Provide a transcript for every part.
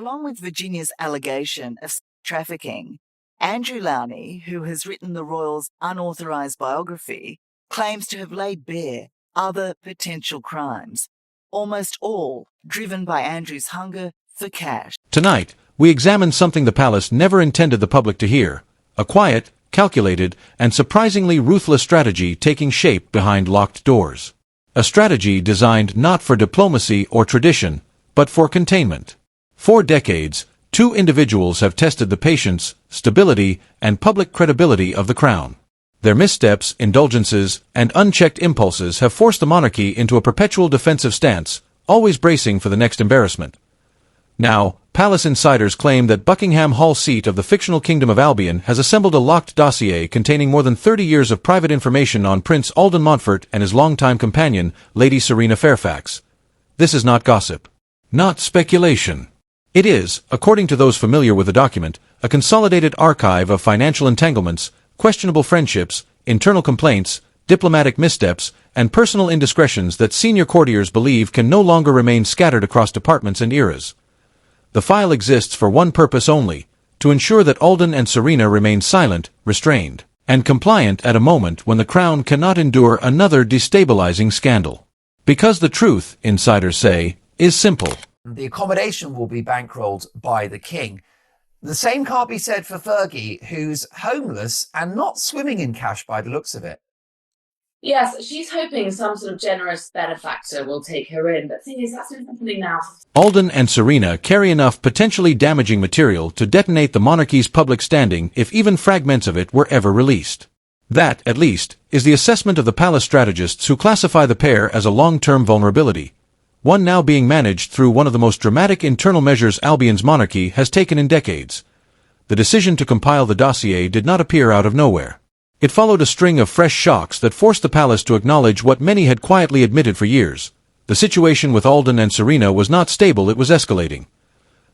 Along with Virginia's allegation of trafficking, Andrew Lowney, who has written the royals' unauthorised biography, claims to have laid bare other potential crimes, almost all driven by Andrew's hunger for cash. Tonight, we examine something the palace never intended the public to hear, a quiet, calculated, and surprisingly ruthless strategy taking shape behind locked doors. A strategy designed not for diplomacy or tradition, but for containment. For decades, two individuals have tested the patience, stability, and public credibility of the crown. Their missteps, indulgences, and unchecked impulses have forced the monarchy into a perpetual defensive stance, always bracing for the next embarrassment. Now, palace insiders claim that Buckingham Hall seat of the fictional Kingdom of Albion has assembled a locked dossier containing more than 30 years of private information on Prince Alden Montfort and his longtime companion, Lady Serena Fairfax. This is not gossip. Not speculation. It is, according to those familiar with the document, a consolidated archive of financial entanglements, questionable friendships, internal complaints, diplomatic missteps, and personal indiscretions that senior courtiers believe can no longer remain scattered across departments and eras. The file exists for one purpose only, to ensure that Alden and Serena remain silent, restrained, and compliant at a moment when the crown cannot endure another destabilizing scandal. Because the truth, insiders say, is simple. The accommodation will be bankrolled by the king. The same can't be said for Fergie, who's homeless and not swimming in cash by the looks of it. Yes, she's hoping some sort of generous benefactor will take her in, but the thing is, that's not happening now. Alden and Serena carry enough potentially damaging material to detonate the monarchy's public standing if even fragments of it were ever released. That, at least, is the assessment of the palace strategists who classify the pair as a long-term vulnerability, one now being managed through one of the most dramatic internal measures Albion's monarchy has taken in decades. The decision to compile the dossier did not appear out of nowhere. It followed a string of fresh shocks that forced the palace to acknowledge what many had quietly admitted for years. The situation with Alden and Serena was not stable, it was escalating.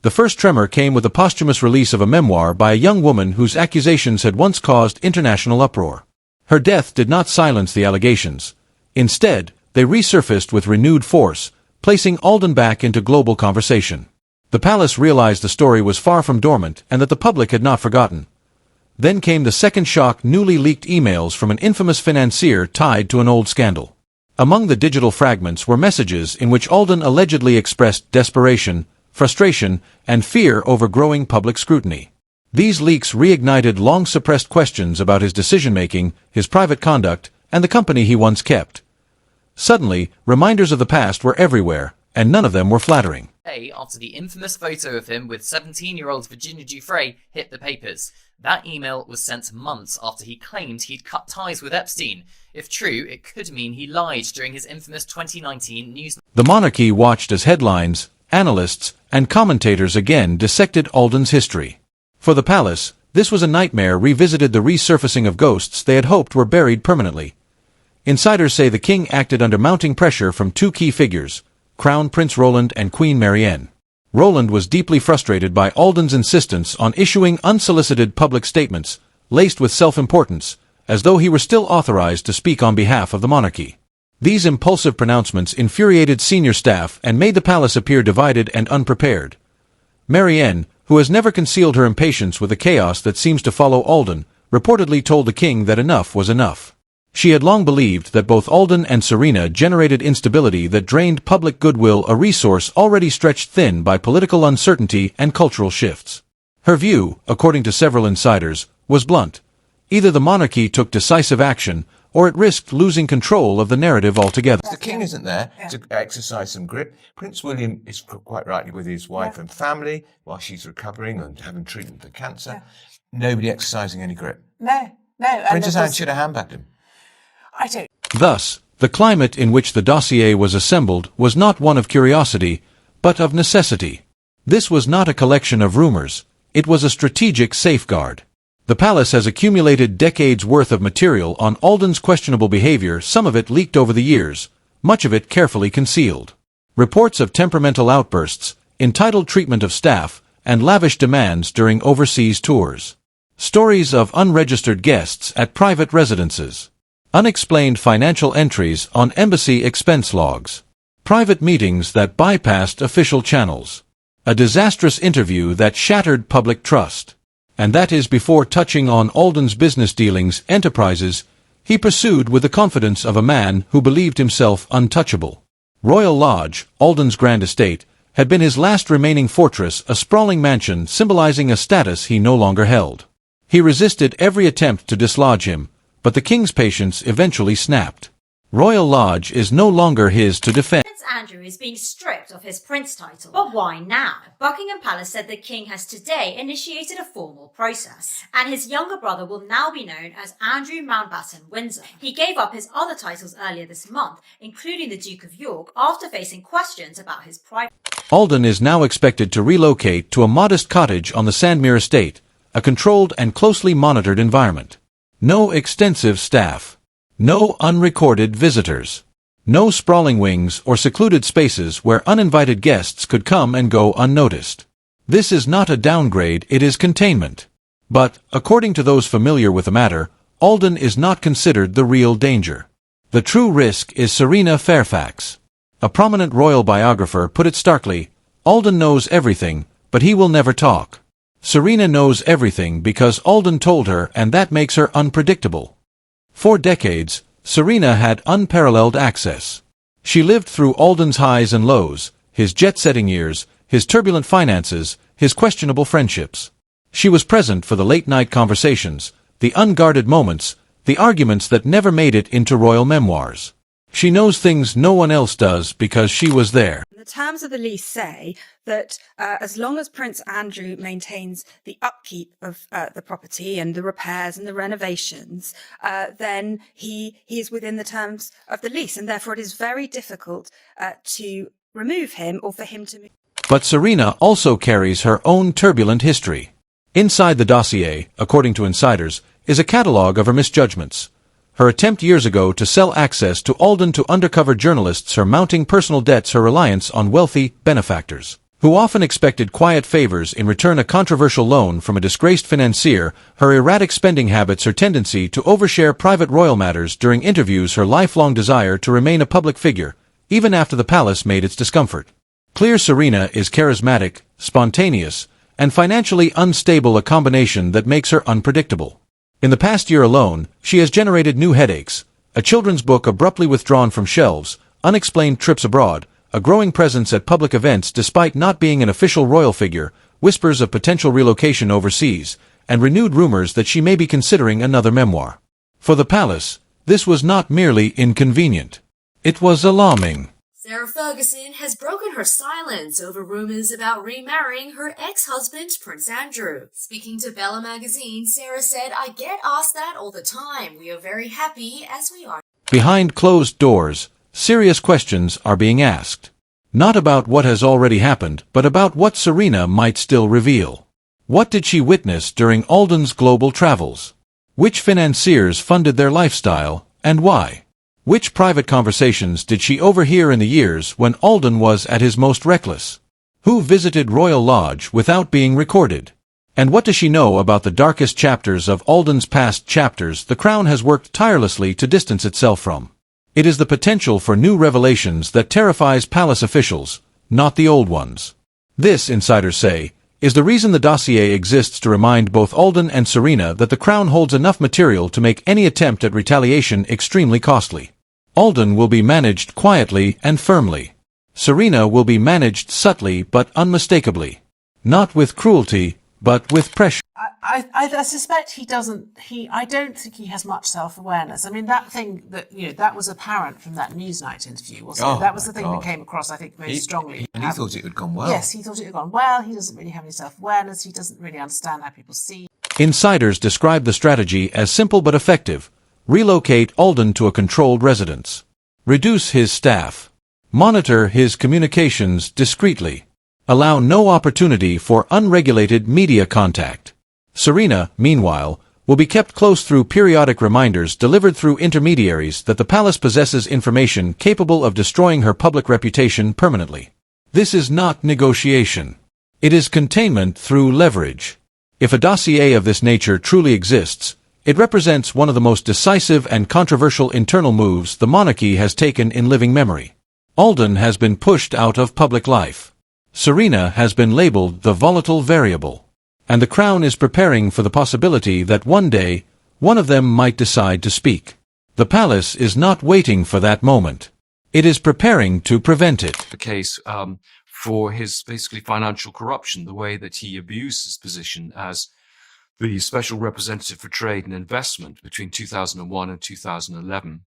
The first tremor came with the posthumous release of a memoir by a young woman whose accusations had once caused international uproar. Her death did not silence the allegations. Instead, they resurfaced with renewed force, placing Alden back into global conversation. The palace realized the story was far from dormant and that the public had not forgotten. Then came the second shock: newly leaked emails from an infamous financier tied to an old scandal. Among the digital fragments were messages in which Alden allegedly expressed desperation, frustration, and fear over growing public scrutiny. These leaks reignited long-suppressed questions about his decision-making, his private conduct, and the company he once kept. Suddenly, reminders of the past were everywhere, and none of them were flattering. After the infamous photo of him with 17-year-old Virginia Giuffre hit the papers. That email was sent months after he claimed he'd cut ties with Epstein. If true, it could mean he lied during his infamous 2019 news. The monarchy watched as headlines, analysts, and commentators again dissected Alden's history. For the palace, this was a nightmare revisited, the resurfacing of ghosts they had hoped were buried permanently. Insiders say the king acted under mounting pressure from two key figures, Crown Prince Roland and Queen Marianne. Roland was deeply frustrated by Alden's insistence on issuing unsolicited public statements, laced with self-importance, as though he were still authorized to speak on behalf of the monarchy. These impulsive pronouncements infuriated senior staff and made the palace appear divided and unprepared. Marianne, who has never concealed her impatience with the chaos that seems to follow Alden, reportedly told the king that enough was enough. She had long believed that both Alden and Serena generated instability that drained public goodwill, a resource already stretched thin by political uncertainty and cultural shifts. Her view, according to several insiders, was blunt. Either the monarchy took decisive action, or it risked losing control of the narrative altogether. The king isn't there to exercise some grip. Prince William is quite rightly with his wife and family while she's recovering and having treatment for cancer. Nobody exercising any grip. No. Princess Anne should have handbagged him. I don't. Thus, the climate in which the dossier was assembled was not one of curiosity, but of necessity. This was not a collection of rumors. It was a strategic safeguard. The palace has accumulated decades' worth of material on Alden's questionable behavior, some of it leaked over the years, much of it carefully concealed. Reports of temperamental outbursts, entitled treatment of staff, and lavish demands during overseas tours. Stories of unregistered guests at private residences. Unexplained financial entries on embassy expense logs. Private meetings that bypassed official channels. A disastrous interview that shattered public trust. And that is before touching on Alden's business dealings, enterprises, he pursued with the confidence of a man who believed himself untouchable. Royal Lodge, Alden's grand estate, had been his last remaining fortress, a sprawling mansion symbolizing a status he no longer held. He resisted every attempt to dislodge him, but the king's patience eventually snapped. Royal Lodge is no longer his to defend. Prince Andrew is being stripped of his prince title. But why now? Buckingham Palace said the king has today initiated a formal process, and his younger brother will now be known as Andrew Mountbatten Windsor. He gave up his other titles earlier this month, including the Duke of York, after facing questions about his private. Alden is now expected to relocate to a modest cottage on the Sandmere estate, a controlled and closely monitored environment. No extensive staff. No unrecorded visitors. No sprawling wings or secluded spaces where uninvited guests could come and go unnoticed. This is not a downgrade, it is containment. But, according to those familiar with the matter, Alden is not considered the real danger. The true risk is Serena Fairfax. A prominent royal biographer put it starkly, Alden knows everything, but he will never talk. Serena knows everything because Alden told her, and that makes her unpredictable. For decades, Serena had unparalleled access. She lived through Alden's highs and lows, his jet-setting years, his turbulent finances, his questionable friendships. She was present for the late-night conversations, the unguarded moments, the arguments that never made it into royal memoirs. She knows things no one else does because she was there. The terms of the lease say that as long as Prince Andrew maintains the upkeep of the property and the repairs and the renovations, then he is within the terms of the lease, and therefore it is very difficult to remove him or for him to move. But Serena also carries her own turbulent history. Inside the dossier, according to insiders, is a catalogue of her misjudgments. Her attempt years ago to sell access to Alden to undercover journalists, her mounting personal debts, her reliance on wealthy benefactors, who often expected quiet favors in return, a controversial loan from a disgraced financier, her erratic spending habits, her tendency to overshare private royal matters during interviews, her lifelong desire to remain a public figure, even after the palace made its discomfort. Clear Serena is charismatic, spontaneous, and financially unstable, a combination that makes her unpredictable. In the past year alone, she has generated new headaches, a children's book abruptly withdrawn from shelves, unexplained trips abroad, a growing presence at public events despite not being an official royal figure, whispers of potential relocation overseas, and renewed rumors that she may be considering another memoir. For the palace, this was not merely inconvenient. It was alarming. Sarah Ferguson has broken her silence over rumors about remarrying her ex-husband, Prince Andrew. Speaking to Bella magazine, Sarah said, "I get asked that all the time. We are very happy as we are." Behind closed doors, serious questions are being asked. Not about what has already happened, but about what Serena might still reveal. What did she witness during Alden's global travels? Which financiers funded their lifestyle, and why? Which private conversations did she overhear in the years when Alden was at his most reckless? Who visited Royal Lodge without being recorded? And what does she know about the darkest chapters of Alden's past, chapters the Crown has worked tirelessly to distance itself from? It is the potential for new revelations that terrifies palace officials, not the old ones. This, insiders say, is the reason the dossier exists, to remind both Alden and Serena that the Crown holds enough material to make any attempt at retaliation extremely costly. Alden will be managed quietly and firmly. Serena will be managed subtly but unmistakably. Not with cruelty, but with pressure. I suspect he doesn't. I don't think he has much self-awareness. I mean, that thing that was apparent from that Newsnight interview, wasn't it? That was the thing that came across, I think, very strongly. And he thought it had gone well. Yes, he thought it had gone well. He doesn't really have any self-awareness. He doesn't really understand how people see. Insiders describe the strategy as simple but effective. Relocate Alden to a controlled residence. Reduce his staff. Monitor his communications discreetly. Allow no opportunity for unregulated media contact. Serena, meanwhile, will be kept close through periodic reminders delivered through intermediaries that the palace possesses information capable of destroying her public reputation permanently. This is not negotiation. It is containment through leverage. If a dossier of this nature truly exists, it represents one of the most decisive and controversial internal moves the monarchy has taken in living memory. Alden has been pushed out of public life. Serena has been labeled the volatile variable, and the Crown is preparing for the possibility that one day, one of them might decide to speak. The palace is not waiting for that moment. It is preparing to prevent it. The case for his basically financial corruption, the way that he abused his position as the special representative for trade and investment between 2001 and 2011.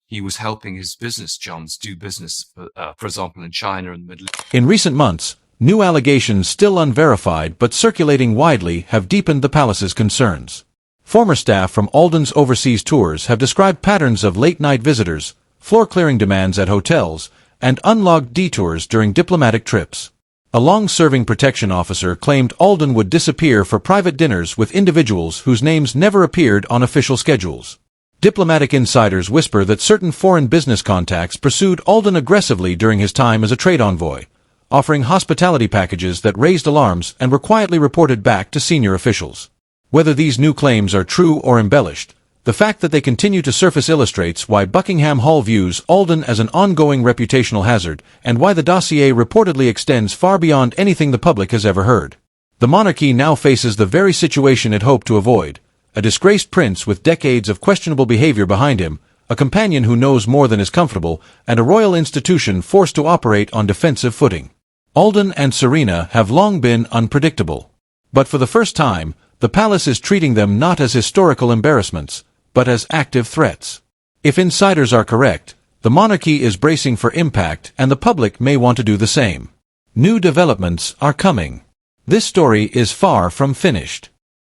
He was helping his business chums do business, for example, in China and the Middle East. In recent months, new allegations still unverified but circulating widely have deepened the palace's concerns. Former staff from Alden's overseas tours have described patterns of late-night visitors, floor-clearing demands at hotels, and unlogged detours during diplomatic trips. A long-serving protection officer claimed Alden would disappear for private dinners with individuals whose names never appeared on official schedules. Diplomatic insiders whisper that certain foreign business contacts pursued Alden aggressively during his time as a trade envoy, offering hospitality packages that raised alarms and were quietly reported back to senior officials. Whether these new claims are true or embellished, the fact that they continue to surface illustrates why Buckingham Hall views Alden as an ongoing reputational hazard and why the dossier reportedly extends far beyond anything the public has ever heard. The monarchy now faces the very situation it hoped to avoid: a disgraced prince with decades of questionable behavior behind him, a companion who knows more than is comfortable, and a royal institution forced to operate on defensive footing. Alden and Serena have long been unpredictable. But for the first time, the palace is treating them not as historical embarrassments, but as active threats. If insiders are correct, the monarchy is bracing for impact and the public may want to do the same. New developments are coming. This story is far from finished.